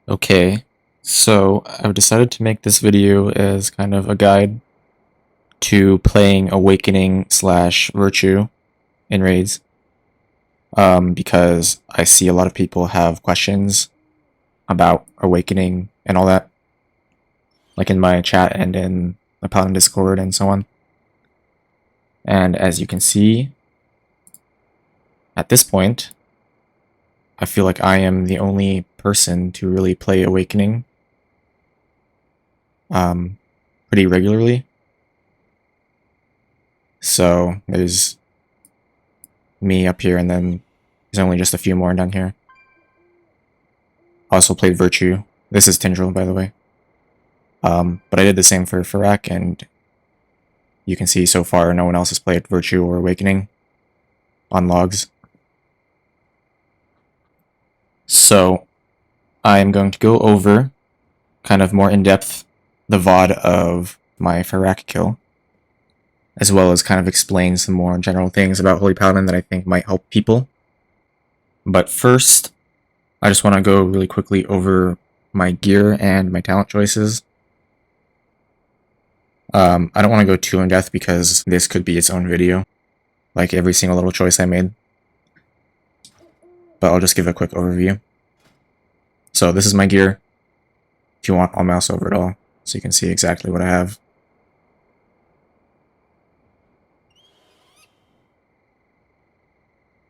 Okay, so I've decided to make this video as kind of a guide to playing Awakening slash Virtue in raids, because I see a lot of people have questions about Awakening and all that, like in my chat and in the Paladin Discord and so on. And as you can see, at this point, I feel like I am the only person to really play Awakening pretty regularly. So there's me up here, and then there's only just a few more down here. I also played Virtue. This is Tindril, by the way. But I did the same for Fyrakk, and you can see so far no one else has played Virtue or Awakening on logs. So I am going to go over kind of more in depth the VOD of my Fyrakk kill, as well as kind of explain some more general things about Holy Paladin that I think might help people. But first, I just want to go really quickly over my gear and my talent choices. I don't want to go too in depth because this could be its own video, like every single little choice I made. But I'll just give a quick overview. So this is my gear. If you want, I'll mouse over it all so you can see exactly what I have.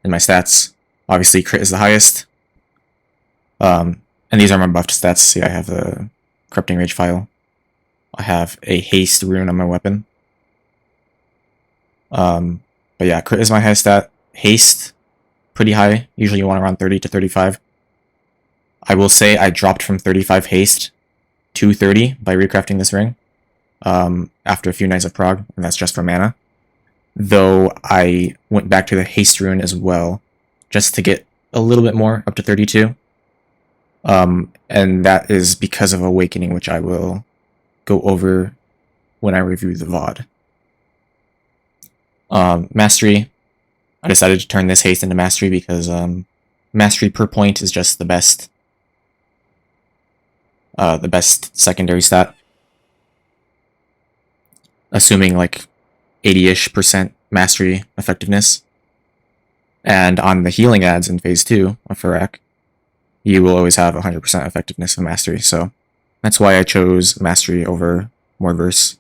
And my stats, obviously crit is the highest. And these are my buffed stats. See, I have the Corrupting Rage file. I have a haste rune on my weapon. But yeah, crit is my highest stat. Haste, pretty high. Usually you want around 30 to 35. I will say I dropped from 35 haste to 30 by recrafting this ring after a few nights of prog, and that's just for mana. Though I went back to the haste rune as well, just to get a little bit more, up to 32. And that is because of Awakening, which I will go over when I review the VOD. Mastery. I decided to turn this haste into Mastery because Mastery per point is just the best secondary stat. Assuming like 80-ish% Mastery effectiveness. And on the healing ads in Phase 2 of Fyrakk, you will always have 100% effectiveness of Mastery, so that's why I chose Mastery over Morverse.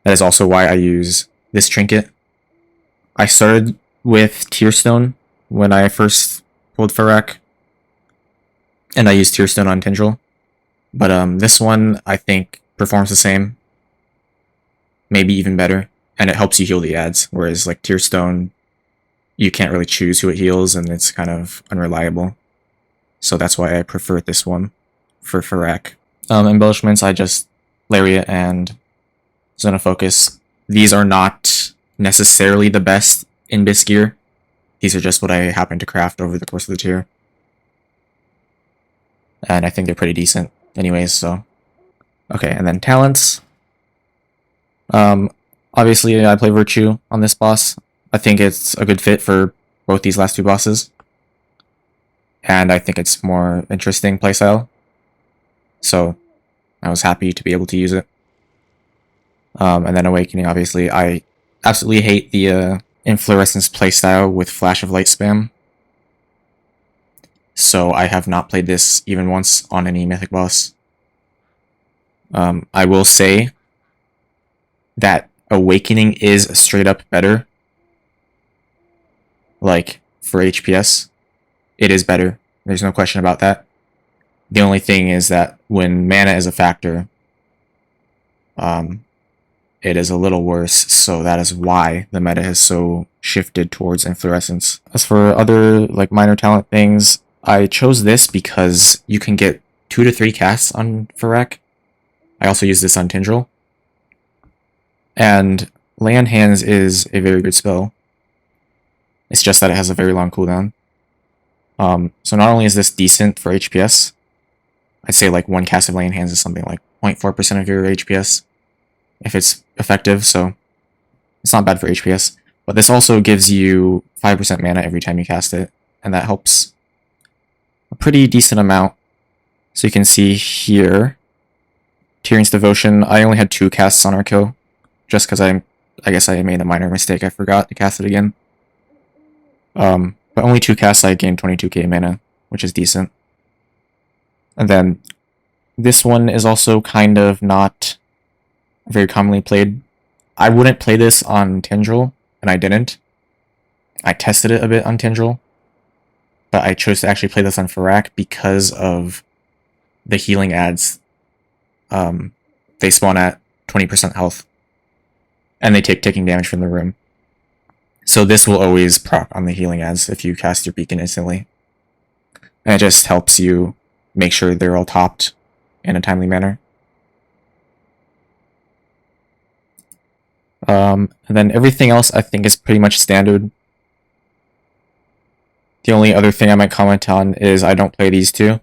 That is also why I use this trinket. I started with Tearstone when I first pulled Fyrakk, and I used Tearstone on Tindril. But this one, I think, performs the same, maybe even better, and it helps you heal the ads, whereas like Tearstone, you can't really choose who it heals, and it's kind of unreliable. So that's why I prefer this one for Fyrakk. Embellishments, I just Lariat and Zone of Focus. These are not necessarily the best in Bis gear. These are just what I happen to craft over the course of the tier. And I think they're pretty decent anyways, so. Okay, and then talents. Obviously I play Virtue on this boss. I think it's a good fit for both these last two bosses. And I think it's more interesting playstyle. So I was happy to be able to use it. And then Awakening, obviously. I absolutely hate the Inflorescence playstyle with Flash of Light spam. So I have not played this even once on any Mythic boss. I will say that Awakening is straight up better. Like, for HPS, it is better. There's no question about that. The only thing is that when mana is a factor, it is a little worse, so that is why the meta has so shifted towards Inflorescence. As for other like minor talent things, I chose this because you can get 2 to 3 casts on Fyrakk. I also use this on Tindril. And Lay on Hands is a very good spell. It's just that it has a very long cooldown. So not only is this decent for HPS, I'd say like one cast of Lay on Hands is something like 0.4% of your HPS if it's effective, so it's not bad for HPS. But this also gives you 5% mana every time you cast it, and that helps pretty decent amount. So you can see here, Tyrion's Devotion, I only had 2 casts on Arco, just because I guess I made a minor mistake, I forgot to cast it again. But only 2 casts, I gained 22k mana, which is decent. And then, this one is also kind of not very commonly played. I wouldn't play this on Tindral, and I didn't. I tested it a bit on Tindral, but I chose to actually play this on Fyrakk because of the healing adds. They spawn at 20% health, and they take taking damage from the room. So this will always proc on the healing adds if you cast your beacon instantly. And it just helps you make sure they're all topped in a timely manner. And then everything else I think is pretty much standard. The only other thing I might comment on is I don't play these two.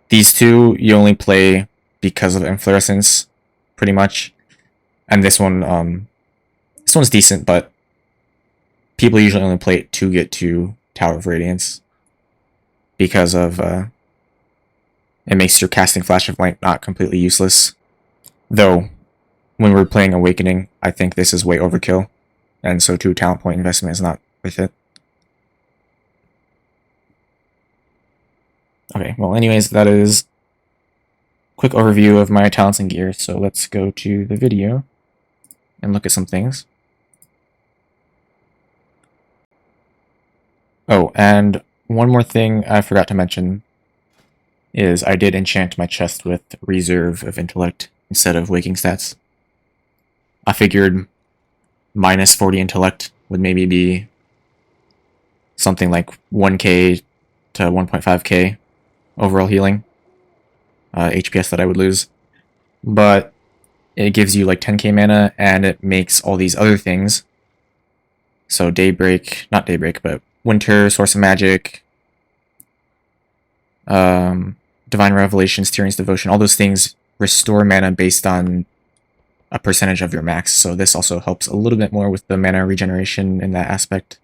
These two you only play because of Inflorescence, pretty much. And this one, this one's decent, but people usually only play it to get to Tower of Radiance. Because of, it makes your casting Flash of Light not completely useless. Though, when we're playing Awakening, I think this is way overkill. And so 2 talent point investment is not worth it. Okay, well anyways, that is a quick overview of my talents and gear, so let's go to the video and look at some things. Oh, and one more thing I forgot to mention is I did enchant my chest with Reserve of Intellect instead of Waking Stats. I figured minus 40 Intellect would maybe be something like 1k to 1.5k overall healing, HPS that I would lose. But it gives you like 10k mana, and it makes all these other things. So Daybreak, not Daybreak, but Winter, Source of Magic, Divine Revelations, Tyrion's Devotion, all those things restore mana based on a percentage of your max. So this also helps a little bit more with the mana regeneration in that aspect.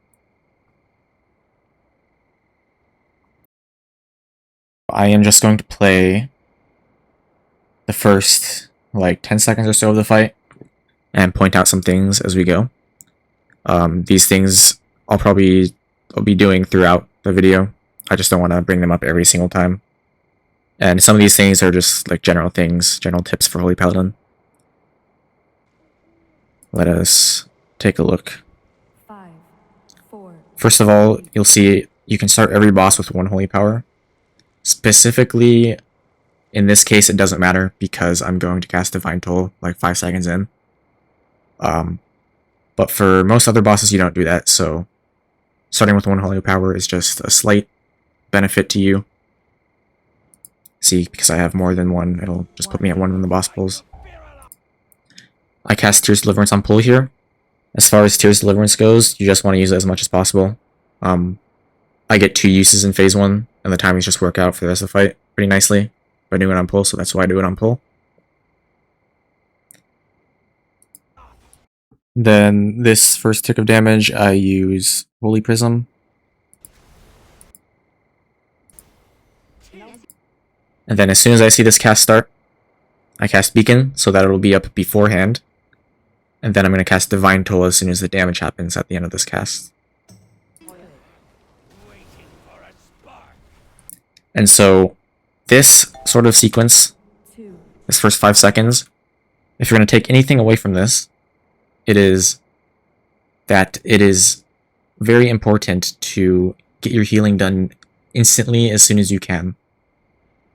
I am just going to play the first like 10 seconds or so of the fight and point out some things as we go. These things I'll be doing throughout the video. I just don't want to bring them up every single time. And some of these things are just like general things, general tips for Holy Paladin. Let us take a look. 5, 4, First of all, you'll see you can start every boss with 1 Holy Power. Specifically, in this case, it doesn't matter because I'm going to cast Divine Toll like 5 seconds in. But for most other bosses, you don't do that, so starting with 1 Holy Power is just a slight benefit to you. See, because I have more than 1, it'll just put me at 1 when the boss pulls. I cast Tears Deliverance on pull here. As far as Tears Deliverance goes, you just want to use it as much as possible. I get 2 uses in phase 1, and the timings just work out for the rest of the fight pretty nicely by doing it on pull, so that's why I do it on pull. Then this first tick of damage, I use Holy Prism. And then as soon as I see this cast start, I cast Beacon, so that it'll be up beforehand. And then I'm going to cast Divine Toll as soon as the damage happens at the end of this cast. And so, this sort of sequence, this first 5 seconds, if you're going to take anything away from this, it is that it is very important to get your healing done instantly as soon as you can.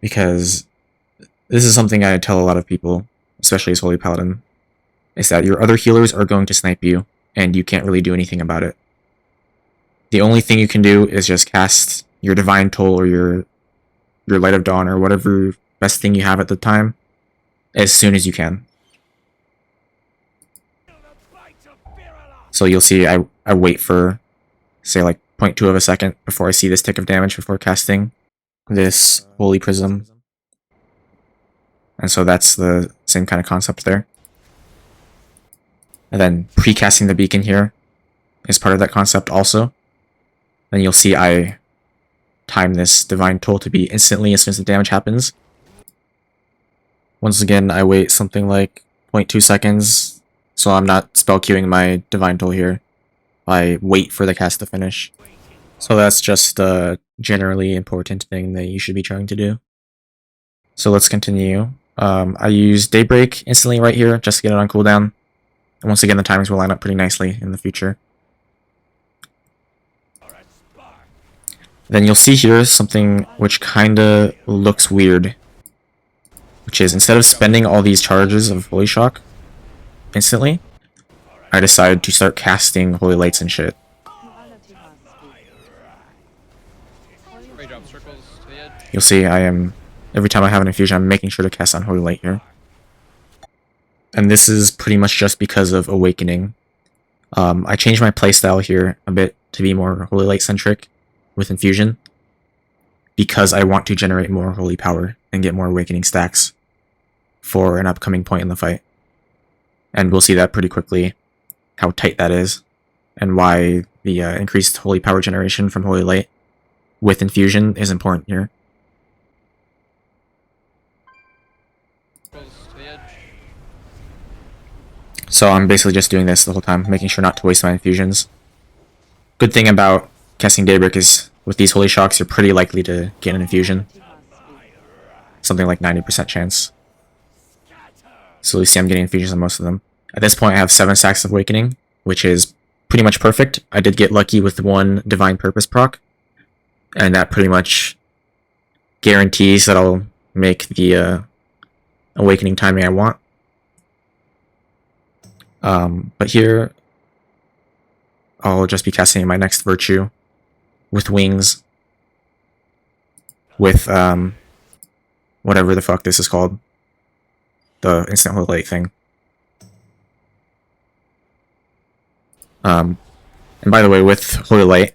Because this is something I tell a lot of people, especially as Holy Paladin, is that your other healers are going to snipe you, and you can't really do anything about it. The only thing you can do is just cast your Divine Toll or your Light of Dawn or whatever best thing you have at the time as soon as you can. So you'll see I wait for, say, like 0.2 of a second before I see this tick of damage before casting this Holy Prism. And so that's the same kind of concept there. And then pre-casting the Beacon here is part of that concept also. Then you'll see I time this Divine Toll to be instantly as soon as the damage happens. Once again, I wait something like 0.2 seconds, so I'm not spell queuing my Divine Toll here. I wait for the cast to finish. So that's just a generally important thing that you should be trying to do. So let's continue. I use Daybreak instantly right here, just to get it on cooldown. And once again, the timings will line up pretty nicely in the future. Then you'll see here something which kinda looks weird. Which is, instead of spending all these charges of Holy Shock instantly, I decided to start casting Holy Lights and shit. You'll see every time I have an infusion, I'm making sure to cast on Holy Light here. And this is pretty much just because of Awakening. I changed my playstyle here a bit to be more Holy Light centric with Infusion, because I want to generate more Holy Power and get more Awakening stacks for an upcoming point in the fight. And we'll see that pretty quickly, how tight that is, and why the increased Holy Power generation from Holy Light with Infusion is important here. So I'm basically just doing this the whole time, making sure not to waste my infusions. Good thing about casting Daybreak is, with these Holy Shocks, you're pretty likely to get an infusion. Something like 90% chance. So you see I'm getting infusions on most of them. At this point I have 7 stacks of Awakening, which is pretty much perfect. I did get lucky with one Divine Purpose proc, and that pretty much guarantees that I'll make the Awakening timing I want. But here, I'll just be casting my next Virtue with Wings, with, whatever the fuck this is called. The instant Holy Light thing. And by the way, with Holy Light,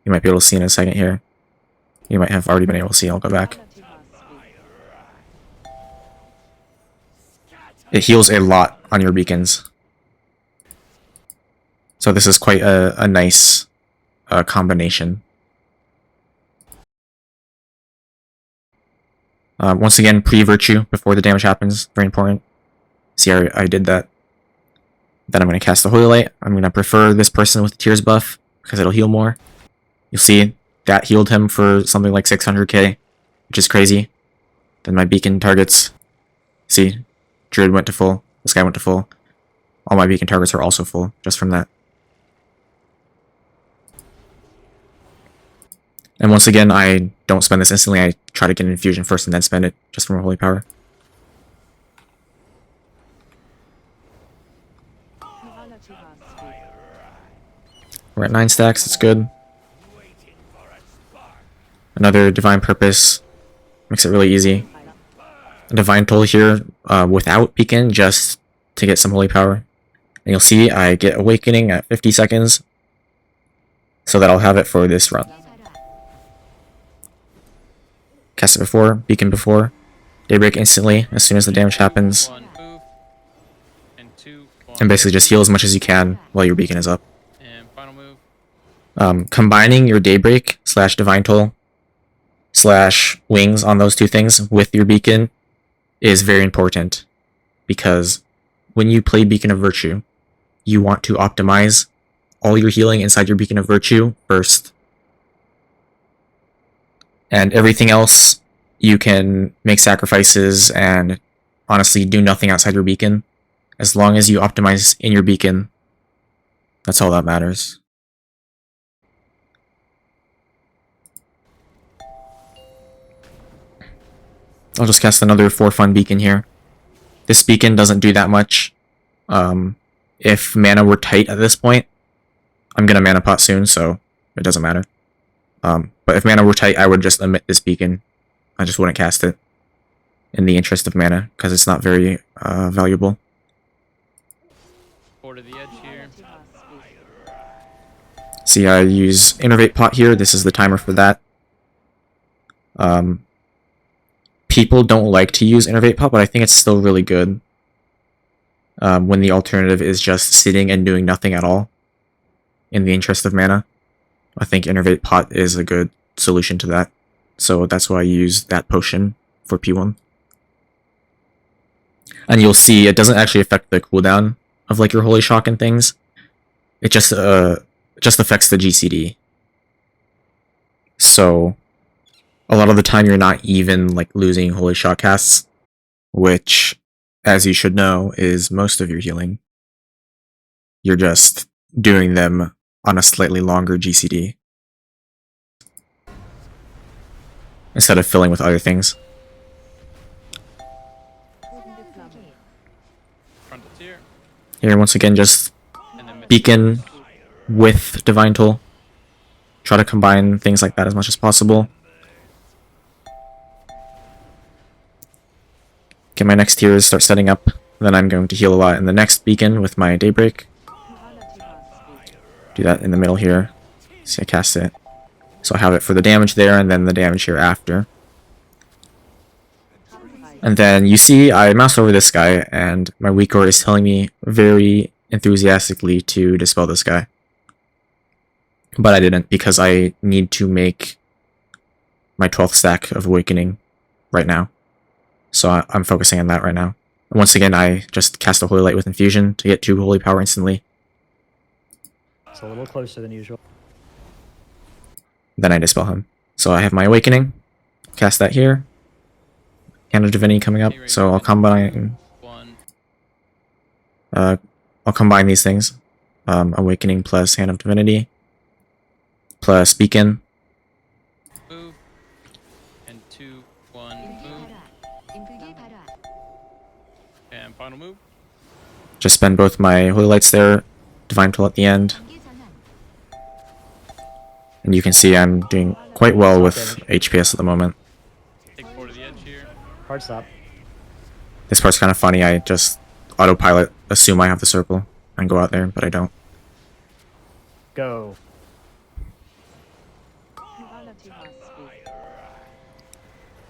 you might be able to see in a second here. You might have already been able to see, I'll go back. It heals a lot on your beacons. So this is quite a nice combination. Once again, pre-Virtue before the damage happens, very important. See, I did that. Then I'm going to cast the Holy Light. I'm going to prefer this person with the Tears buff, because it'll heal more. You'll see, that healed him for something like 600k, which is crazy. Then my beacon targets, see, Druid went to full, this guy went to full. All my beacon targets are also full, just from that. And once again, I don't spend this instantly, I try to get an infusion first and then spend it, just from a Holy Power. We're at 9 stacks, it's good. Another Divine Purpose, makes it really easy. A Divine Toll here, without beacon, just to get some Holy Power. And you'll see I get Awakening at 50 seconds, so that I'll have it for this run. Cast it before, beacon before, Daybreak instantly as soon as the damage happens, and basically just heal as much as you can while your beacon is up. Combining your Daybreak / Divine Toll / Wings on those two things with your beacon is very important, because when you play Beacon of Virtue, you want to optimize all your healing inside your Beacon of Virtue first. And everything else, you can make sacrifices and honestly do nothing outside your beacon. As long as you optimize in your beacon, that's all that matters. I'll just cast another for fun beacon here. This beacon doesn't do that much. If mana were tight at this point, I'm gonna mana pot soon, so it doesn't matter. But if mana were tight, I would just omit this beacon. I just wouldn't cast it in the interest of mana, because it's not very valuable. To the edge here. See, I use Innervate Pot here. This is the timer for that. People don't like to use Innervate Pot, but I think it's still really good. When the alternative is just sitting and doing nothing at all in the interest of mana. I think Innervate Pot is a good solution to that. So that's why I use that potion for P1. And you'll see it doesn't actually affect the cooldown of like your Holy Shock and things. It just affects the GCD. So a lot of the time you're not even like losing Holy Shock casts, which, as you should know, is most of your healing. You're just doing them on a slightly longer GCD instead of filling with other things. Here, once again, just beacon with Divine Toll. Try to combine things like that as much as possible. Okay, my next tier is start setting up. Then I'm going to heal a lot in the next beacon with my Daybreak. Do that in the middle here. See, I cast it. So I have it for the damage there, and then the damage here after. And then you see I mouse over this guy, and my weak core is telling me very enthusiastically to dispel this guy. But I didn't, because I need to make my 12th stack of Awakening right now. So I'm focusing on that right now. And once again, I just cast a Holy Light with Infusion to get 2 Holy Power instantly. It's a little closer than usual. Then I dispel him. So I have my Awakening. Cast that here. Hand of Divinity coming up. So I'll combine. I'll combine these things. Awakening plus Hand of Divinity plus Beacon. Move. And 2, 1, move. And final move. Just spend both my Holy Lights there. Divine Toll at the end. And you can see I'm doing quite well with HPS at the moment. Take 4 to the edge here. Hard stop. This part's kind of funny. I just autopilot, assume I have the circle, and go out there, but I don't. Go.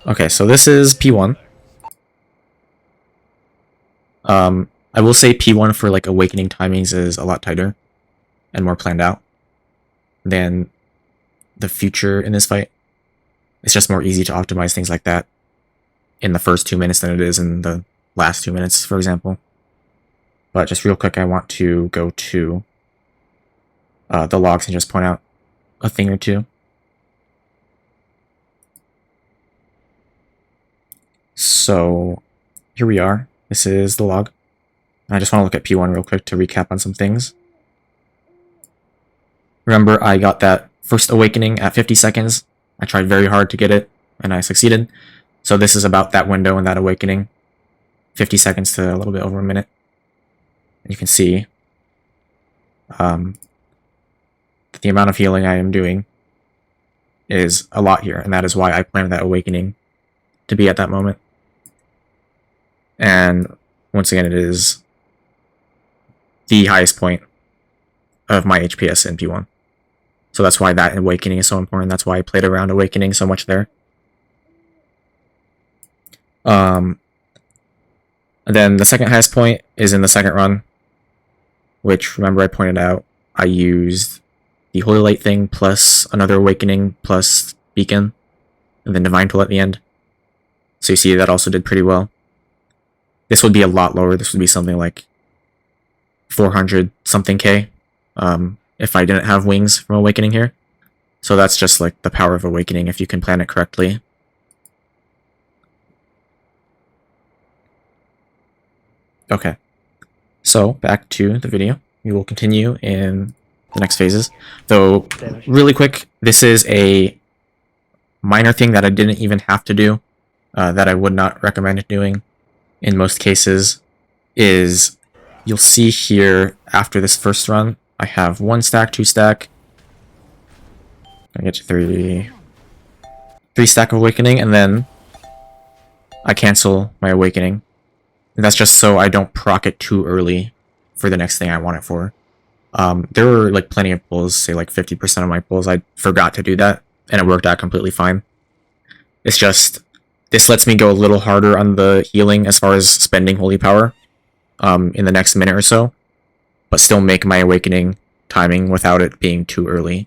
Okay, so this is P1. I will say P1 for like Awakening timings is a lot tighter and more planned out than the future in this fight. It's just more easy to optimize things like that in the first 2 minutes than it is in the last 2 minutes, for example. But just real quick, I want to go to the logs and just point out a thing or two. So here we are. This is the log. I just want to look at P1 real quick to recap on some things. Remember, I got that first Awakening at 50 seconds. I tried very hard to get it, and I succeeded. So this is about that window and that Awakening. 50 seconds to a little bit over a minute. And you can see that the amount of healing I am doing is a lot here, and that is why I planned that Awakening to be at that moment. And once again, it is the highest point of my HPS in P1. So that's why that Awakening is so important. That's why I played around Awakening so much there. And then the second highest point is in the second run, which, remember I pointed out, I used the Holy Light thing plus another Awakening plus Beacon, and then Divine Toll at the end. So you see that also did pretty well. This would be a lot lower. This would be something like 400 something K if I didn't have wings from Awakening here. So that's just like the power of Awakening if you can plan it correctly. Okay, so back to the video. We will continue in the next phases. Though, really quick, this is a minor thing that I didn't even have to do, that I would not recommend doing in most cases, is you'll see here after this first run, I have 1 stack, 2 stack. I get to 3 stack of Awakening, and then I cancel my Awakening. And that's just so I don't proc it too early for the next thing I want it for. There were like plenty of pulls, say like 50% of my pulls, I forgot to do that, and it worked out completely fine. It's just, this lets me go a little harder on the healing as far as spending Holy Power in the next minute or so, but still make my Awakening timing without it being too early.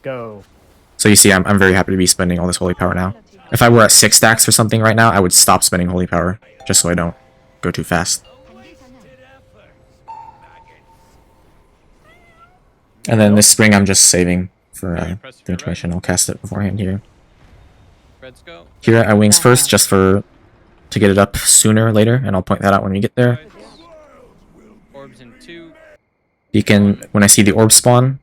Go. So you see, I'm very happy to be spending all this holy power now. If I were at 6 stacks or something right now, I would stop spending holy power, just so I don't go too fast. And then this spring I'm just saving for the intermission. I'll cast it beforehand here. Reds go. Here I wings first, just to get it up sooner or later, and I'll point that out when we get there. Reds. Orbs in 2. Beacon when I see the orb spawn,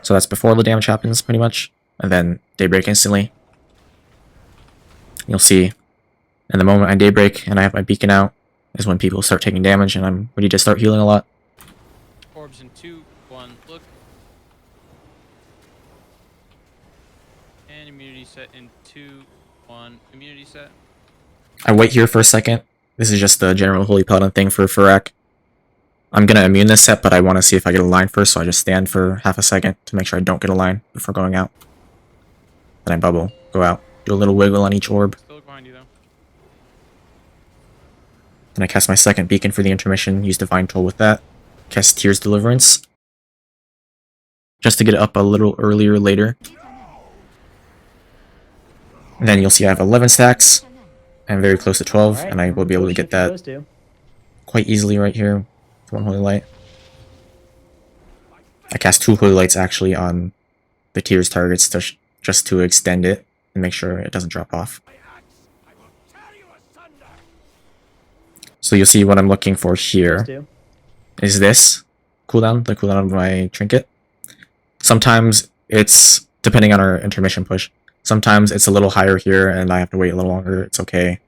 so that's before the damage happens, pretty much. And then daybreak instantly. You'll see, and the moment I daybreak and I have my beacon out, is when people start taking damage, and I'm ready to start healing a lot. Orbs in 2, 1, look. And immunity set in 2, 1, immunity set. I wait here for a second. This is just the general Holy Paladin thing for Fyrakk. I'm gonna immune this set, but I want to see if I get a line first, so I just stand for half a second to make sure I don't get a line before going out. Then I bubble, go out, do a little wiggle on each orb. Still look behind you though. Then I cast my second beacon for the intermission, use Divine Toll with that. Cast Tears Deliverance. Just to get it up a little earlier later. And then you'll see I have 11 stacks. I'm very close to 12, Alright, and I will be able to get that Those two. quite easily right here with 1 Holy Light. I cast 2 Holy Lights actually on the Tears targets just to extend it and make sure it doesn't drop off. So you'll see what I'm looking for Those here two. is this cooldown, the cooldown of my trinket. Sometimes it's, depending on our intermission push, sometimes it's a little higher here and I have to wait a little longer, it's okay.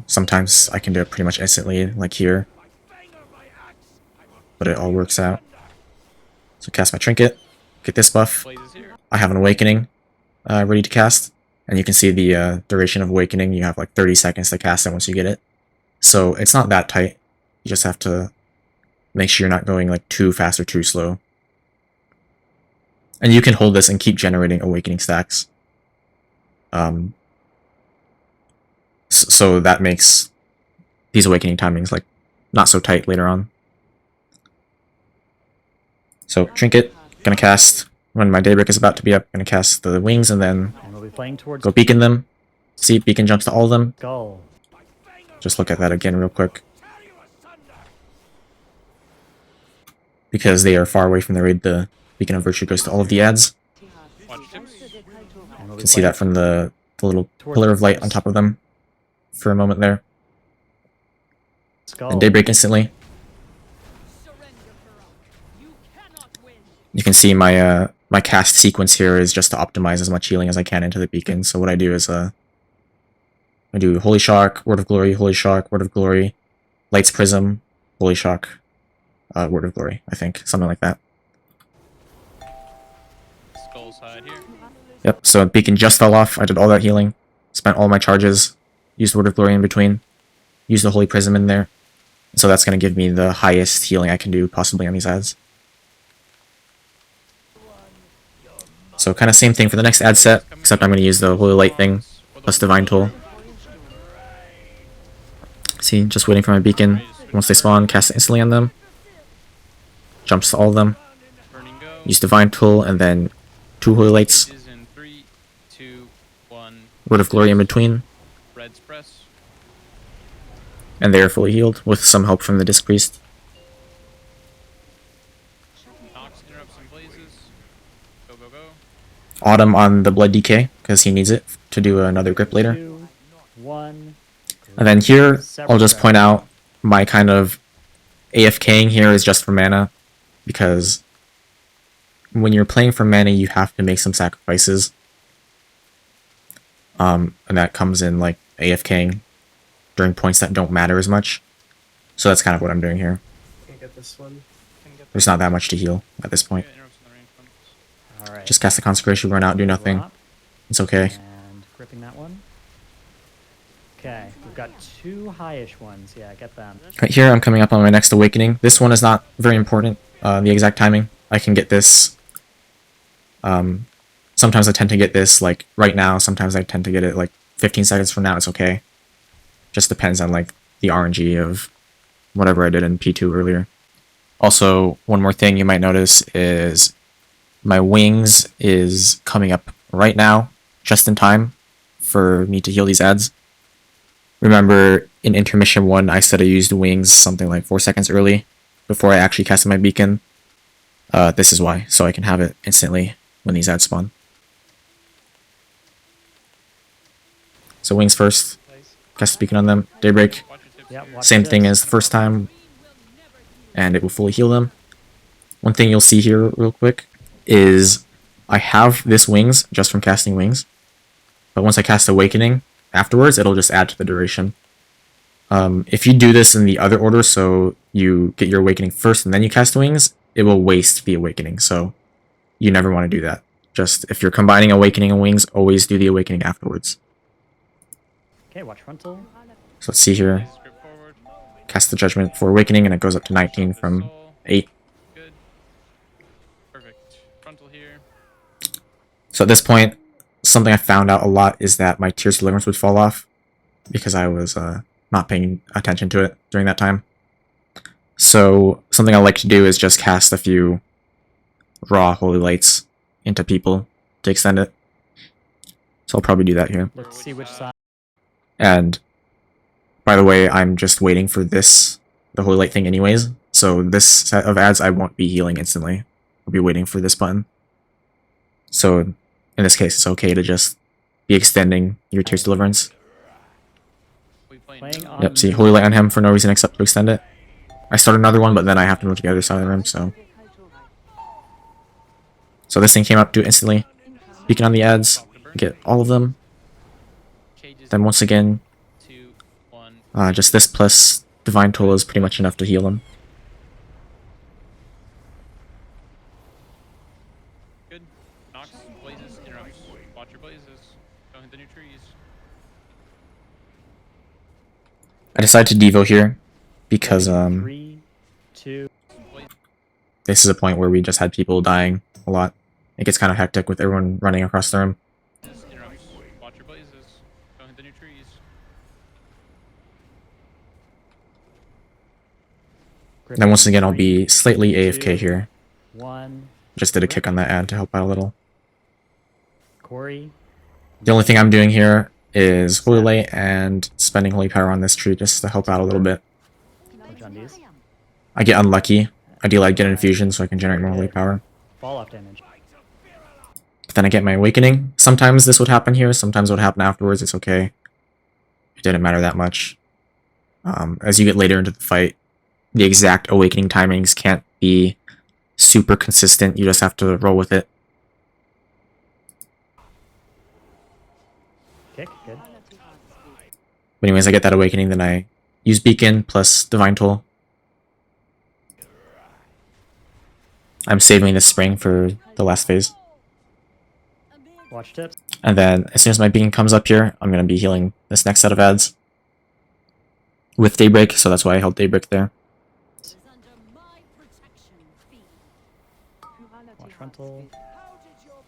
Sometimes I can do it pretty much instantly, like here. But it all works out. So cast my trinket, get this buff. Blazes here. I have an awakening ready to cast. And you can see the duration of awakening, you have like 30 seconds to cast it once you get it. So it's not that tight. You just have to make sure you're not going like too fast or too slow. And you can hold this and keep generating awakening stacks. So that makes these awakening timings like not so tight later on. So trinket, gonna cast when my daybreak is about to be up, gonna cast the wings and then And we'll be playing towards go beacon them. See, beacon jumps to all of them. Skull. Just look at that again real quick. Because they are far away from the raid, the Beacon of Virtue goes to all of the ads. Watch tips. And we'll You be can see that from the little pillar of light on top of them for a moment there. Skull. And daybreak instantly. You can see my my cast sequence here is just to optimize as much healing as I can into the beacon. So what I do is I do Holy Shock, Word of Glory, Holy Shock, Word of Glory, Light's Prism, Holy Shock, Word of Glory, I think. Something like that. Skull side here. Yep, so beacon just fell off. I did all that healing. Spent all my charges. Used Word of Glory in between. Used the Holy Prism in there. So that's going to give me the highest healing I can do possibly on these ads. So kind of same thing for the next ad set, except I'm going to use the Holy Light thing, plus Divine Toll. See, just waiting for my beacon. Once they spawn, cast it instantly on them. Jumps to all of them. Burning go. Use Divine Toll, and then 2 Holy Lights. Blazes in 3, 2, 1. Word of Glory in between. Reds press. And they are fully healed, with some help from the Disc Priest. Nox interrupts and blazes. Go, go, go. Autumn on the Blood Decay, because he needs it to do another grip later. 2, 1. And then here, I'll just point out my kind of AFKing here is just for mana, because when you're playing for mana, you have to make some sacrifices. And that comes in like AFKing during points that don't matter as much. So that's kind of what I'm doing here. Can't get this one. There's not that much to heal at this point. Yeah, interrupts in the range ones. Alright. Just cast the Consecration, run out, do nothing. Drop, It's okay. And gripping that one. Okay, we've got 2 highish ones. Yeah, get them. Right here, I'm coming up on my next Awakening. This one is not very important, the exact timing. I can get this... sometimes I tend to get this, like, right now. Sometimes I tend to get it, like, 15 seconds from now. It's okay. Just depends on, like, the RNG of whatever I did in P2 earlier. Also, one more thing you might notice is My wings is coming up right now, just in time for me to heal these ads. Remember, in Intermission 1, I said I used wings something like 4 seconds early before I actually casted my beacon. This is why, so I can have it instantly when these ads spawn. So wings first, cast the beacon on them, daybreak, Watch your tips Yeah, here. watch same thing tips. as the first time, and it will fully heal them. One thing you'll see here real quick is I have this wings just from casting wings, but once I cast awakening afterwards, it'll just add to the duration. If you do this in the other order, so you get your awakening first and then you cast wings, it will waste the awakening, so you never want to do that. Just if you're combining awakening and wings, always do the awakening afterwards. Okay, watch frontal. So let's see here. Blaze script forward. Cast the judgment for awakening and it goes up to 19 from Soul. 8. Good. Perfect. Frontal here. So at this point, something I found out a lot is that my Tears Deliverance would fall off because I was not paying attention to it during that time. So something I like to do is just cast a few raw Holy Lights into people to extend it. So I'll probably do that here. Let's see which side. And by the way, I'm just waiting for the Holy Light thing anyways. So this set of ads, I won't be healing instantly. I'll be waiting for this button. So in this case, it's okay to just be extending your Tears Deliverance. We playing Playing blue. on- Yep, see, Holy Light on him for no reason except to extend it. I start another one, but then I have to move to the other side of the room, so... So this thing came up, do it instantly. Beacon on the ads, get all of them. Cages Then once again, 2, 1. just this plus Divine Toll is pretty much enough to heal them. Good. Knocks, blazes, interrupts. Watch your blazes. Don't hit the new trees. I decided to Devo here, because 3, 2. this is a point where we just had people dying a lot. It gets kind of hectic with everyone running across the room. Interrupts. Watch your blazes. Don't hit the new trees. Then once again, I'll be slightly AFK here. 1. Just did a kick on that ad to help out a little. Corey. The only thing I'm doing here is Holy Light and spending Holy Power on this tree just to help out a little bit. Watch on these. I get unlucky. Ideally, I'd get an infusion so I can generate more Holy Power. Fall off damage. But then I get my Awakening. Sometimes this would happen here, sometimes it would happen afterwards, it's okay. It didn't matter that much. As you get later into the fight, the exact Awakening timings can't be super consistent, you just have to roll with it. Kick. Good. But anyways, I get that Awakening, then I use Beacon plus Divine Toll. I'm saving this spring for the last phase. Watch tips. And then, as soon as my beacon comes up here, I'm going to be healing this next set of ads. With Daybreak, so that's why I held Daybreak there. Watch frontal.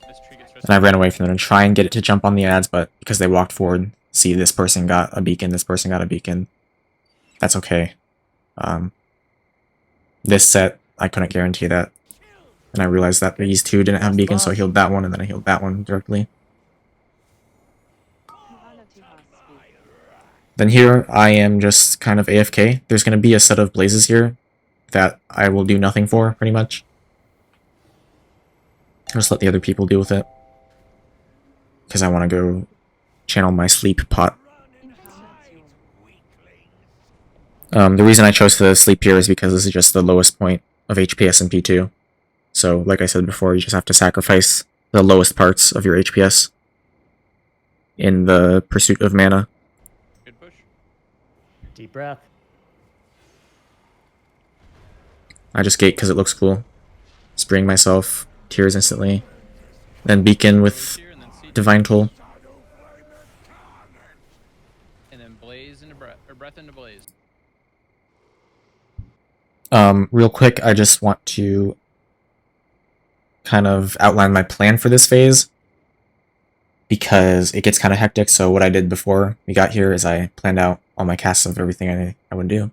This tree gets And I ran away from them to try and get it to jump on the ads, but because they walked forward, see this person got a beacon, this person got a beacon. That's okay. This set, I couldn't guarantee that. And I realized that these two didn't have beacons, so I healed that one, and then I healed that one directly. Then here, I am just kind of AFK. There's going to be a set of blazes here that I will do nothing for, pretty much. I'll just let the other people deal with it. Because I want to go channel my sleep pot. The reason I chose to sleep here is because this is just the lowest point of HPS in P2. So, like I said before, you just have to sacrifice the lowest parts of your HPS in the pursuit of mana. Good push. Deep breath. I just gate because it looks cool. Spraying myself, tears instantly. Then beacon with Here and then see Divine Toll. and then blaze into breath or breath into blaze. Real quick, I just want to kind of outline my plan for this phase because it gets kind of hectic. So what I did before we got here is I planned out all my casts of everything I would do.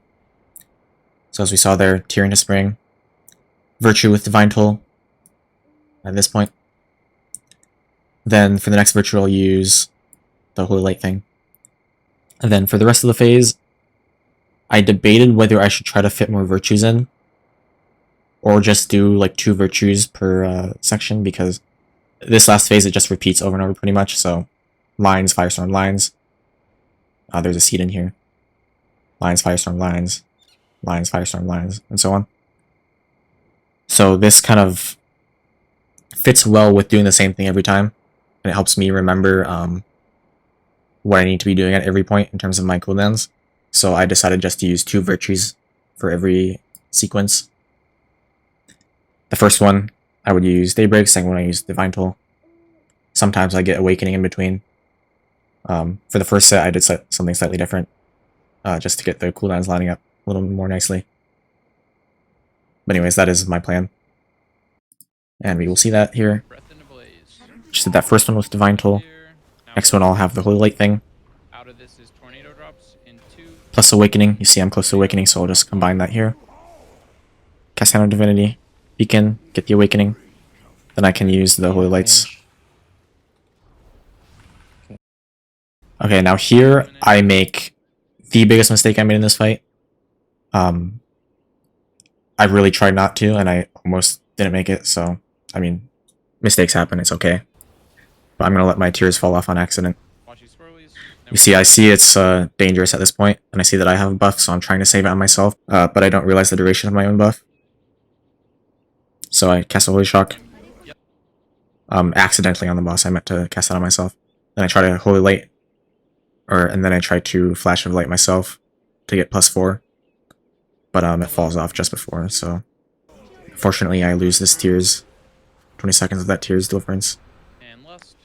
So as we saw there, Tear into Spring, Virtue with Divine Toll, at this point. Then for the next virtue, I'll use the Holy Light thing. And then for the rest of the phase, I debated whether I should try to fit more virtues in, or just do like 2 virtues per section, because this last phase it just repeats over and over pretty much. So lines, firestorm, lines. There's a seed in here. Lines, firestorm, lines. Lines, firestorm, lines, and so on. So this kind of fits well with doing the same thing every time, and it helps me remember what I need to be doing at every point in terms of my cooldowns. So I decided just to use 2 virtues for every sequence. The first one, I would use Daybreak. Second one, I use Divine Toll. Sometimes I get Awakening in between. For the first set, I did something slightly different, just to get the cooldowns lining up a little more nicely. But anyways, that is my plan. And we will see that here. Breath into blaze. Just did that first one with Divine Toll. Here. Now Next one, I'll have the Holy Light thing. out of this is tornado drops in 2. Plus Awakening. You see I'm close to Awakening, so I'll just combine that here. Cast Hand of Divinity. Beacon. Get the Awakening. Then I can use the Holy Lights. Okay, now here I make the biggest mistake I made in this fight. I really tried not to, and I almost didn't make it, so, I mean, mistakes happen, it's okay. But I'm gonna let my tears fall off on accident. Watch these swirlies. You see, I see it's dangerous at this point, and I see that I have a buff, so I'm trying to save it on myself, but I don't realize the duration of my own buff. So I cast a Holy Shock. Accidentally on the boss, I meant to cast that on myself. Then I try to Holy Light, and then I try to Flash of Light myself to get +4. But it falls off just before, so fortunately I lose this Tears. 20 seconds of that Tears deliverance. And lust.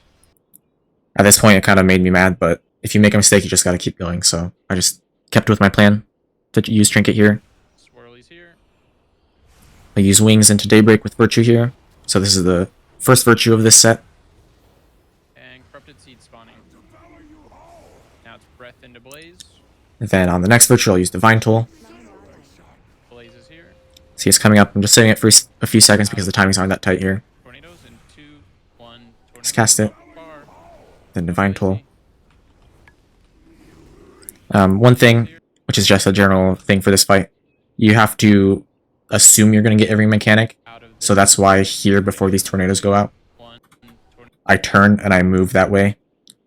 At this point it kind of made me mad, but if you make a mistake you just gotta keep going, so I just kept with my plan to use Trinket here. Swirlies here. I use Wings into Daybreak with Virtue here, so this is the first Virtue of this set. And corrupted seed spawning. Now it's breath into blaze. And then on the next Virtue I'll use Divine Toll. Blaze is here. See, it's coming up. I'm just setting it for a few seconds because the timings aren't that tight here. Tornadoes in 2, 1. Let's cast it. Far. Then Divine Toll. One thing, which is just a general thing for this fight, you have to assume you're going to get every mechanic. Out of So that's why here, before these tornadoes go out, 1. I turn and I move that way,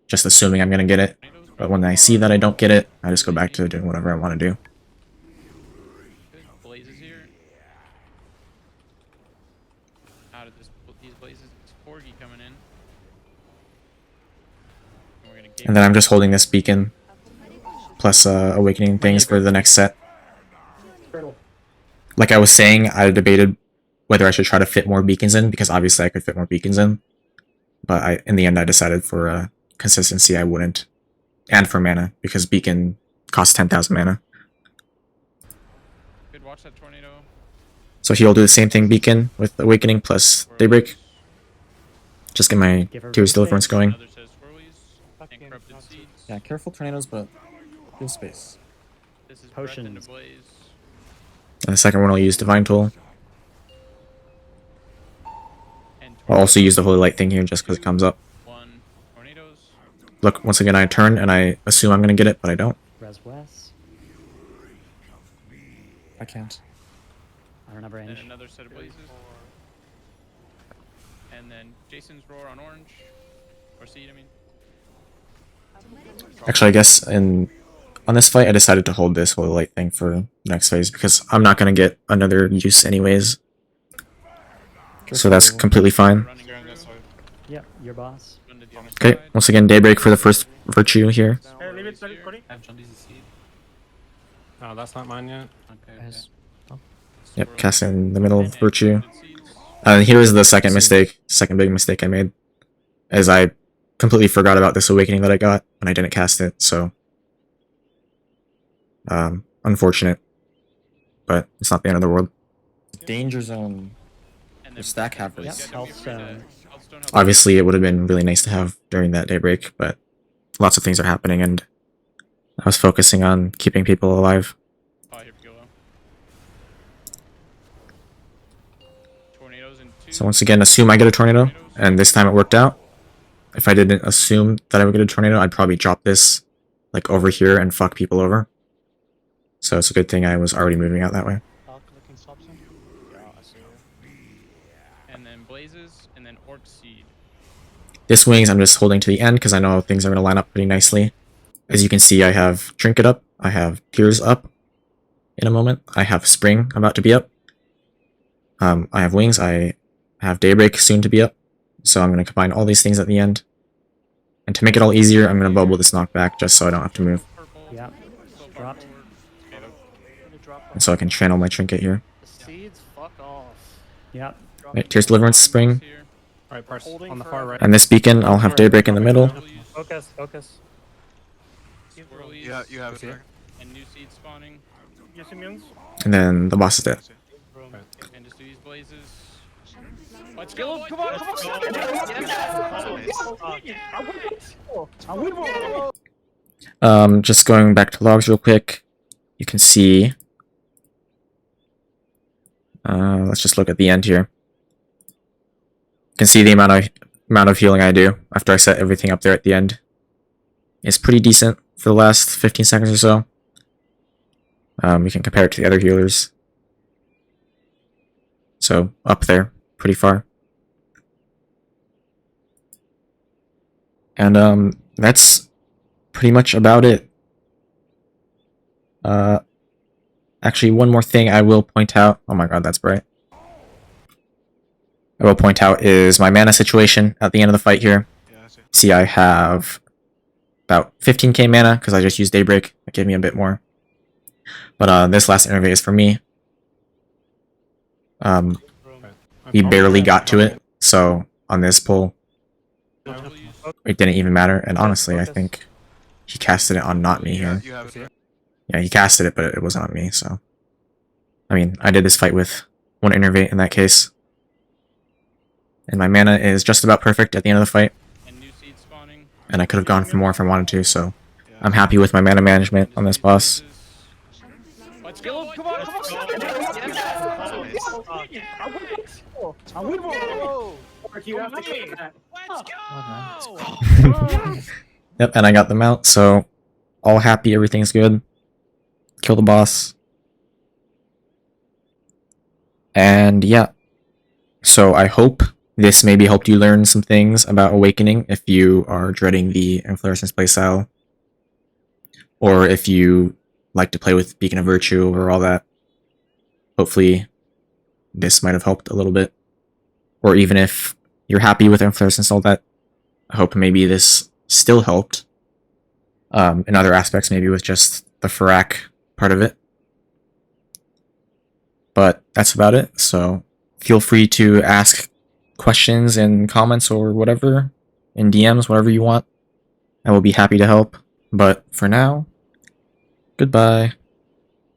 just assuming I'm going to get it. Tornadoes. But when I see that I don't get it, I just go back to doing whatever I want to do. Good. Blaze is here. Out of these blazes, it's Corgi coming in. And we're gonna And then I'm just holding this beacon, plus awakening things for the next set. Like I was saying, I debated whether I should try to fit more beacons in, because obviously I could fit more beacons in. But in the end I decided for consistency I wouldn't. And for mana, because beacon costs 10,000 mana. Good, watch that tornado. So he'll do the same thing, beacon, with awakening plus daybreak. Just get my Tears Deliverance going. Another set of swirlies. And corrupted seeds. Yeah, careful tornadoes, but give space. This is breath into Potions. blaze. And the second one I'll use Divine Toll. And I'll also use the Holy Light thing here just because it comes up. 1. Tornadoes. Look, once again I turn and I assume I'm going to get it, but I don't. Res West. I can't. I don't have And range. another set of blazes. And then Jason's roar on orange. Or seed, I mean. Actually, I guess on this fight I decided to hold this Holy Light thing for the next phase because I'm not going to get another use anyways. So that's completely fine. Running around this side. Yep, your boss. Run to the other Okay, side. once again Daybreak for the first virtue here. Hey, leave it, Cody. I have John D's seed. Oh, that's not mine yet. Okay. Yes. Yep, cast in the middle of virtue. Corrupted seeds. And here is the second mistake, second big mistake I made, as I completely forgot about this awakening that I got when I didn't cast it, so unfortunate, but it's not the end of the world. Danger zone. And then stack breath into halfers. blaze. Yep, Yeah, don't be health afraid to- zone. Healthstone helps. Obviously, it would have been really nice to have during that daybreak, but lots of things are happening, and I was focusing on keeping people alive. Oh, here we go. Tornadoes in So once again, assume I get a tornado, and this time it worked out. If I didn't assume that I would get a tornado, I'd probably drop this like over here and fuck people over. So it's a good thing I was already moving out that way. And then blazes, and then orc seed. This wings I'm just holding to the end because I know things are going to line up pretty nicely. As you can see, I have Trinket up, I have Tears up in a moment, I have Spring about to be up. I have Wings, I have Daybreak soon to be up. So I'm going to combine all these things at the end. And to make it all easier, I'm going to bubble this knockback just so I don't have to move. Purple. Yep. Still Dropped. forward. And so I can channel my Trinket here. Seeds, fuck off. Yep. Right, Tears Deliverance, Spring. Here. Alright, parse on the far right. And this beacon, I'll have Daybreak in the middle. Swirlies, Focus, focus. swirlies, Yeah, you have it. Okay. Right? and new seed spawning. And then the boss is dead. And just do these blazes. Let's go! Come on! Just going back to logs real quick. You can see... let's just look at the end here. You can see the amount of healing I do after I set everything up there at the end. It's pretty decent for the last 15 seconds or so. We can compare it to the other healers. So, up there, pretty far. And that's pretty much about it. Actually, one more thing I will point out. Oh my god, that's bright. I will point out is my mana situation at the end of the fight here. Yeah, I see. See, I have about 15k mana because I just used Daybreak. That gave me a bit more. But this last innervate is for me. He barely got to it, so on this pull, it didn't even matter. And honestly, I think he casted it on not me here. You have it. Yeah, he casted it, but it wasn't on me, so... I mean, I did this fight with one innervate in that case. And my mana is just about perfect at the end of the fight. And new seed spawning. And I could have gone for more if I wanted to, so... Yeah. I'm happy with my mana management on this boss. Let's go! Come on! Let's go! Yep, and I got them out, so... All happy, everything's good. Kill the boss. And yeah. So I hope this maybe helped you learn some things about Awakening if you are dreading the Inflorescence playstyle. Or if you like to play with Beacon of Virtue or all that. Hopefully this might have helped a little bit. Or even if you're happy with Inflorescence and all that, I hope maybe this still helped. In other aspects, maybe with just the Fyrakk part of it. But that's about it, so feel free to ask questions in comments or whatever, in DMs, whatever you want. I will be happy to help. But for now, goodbye.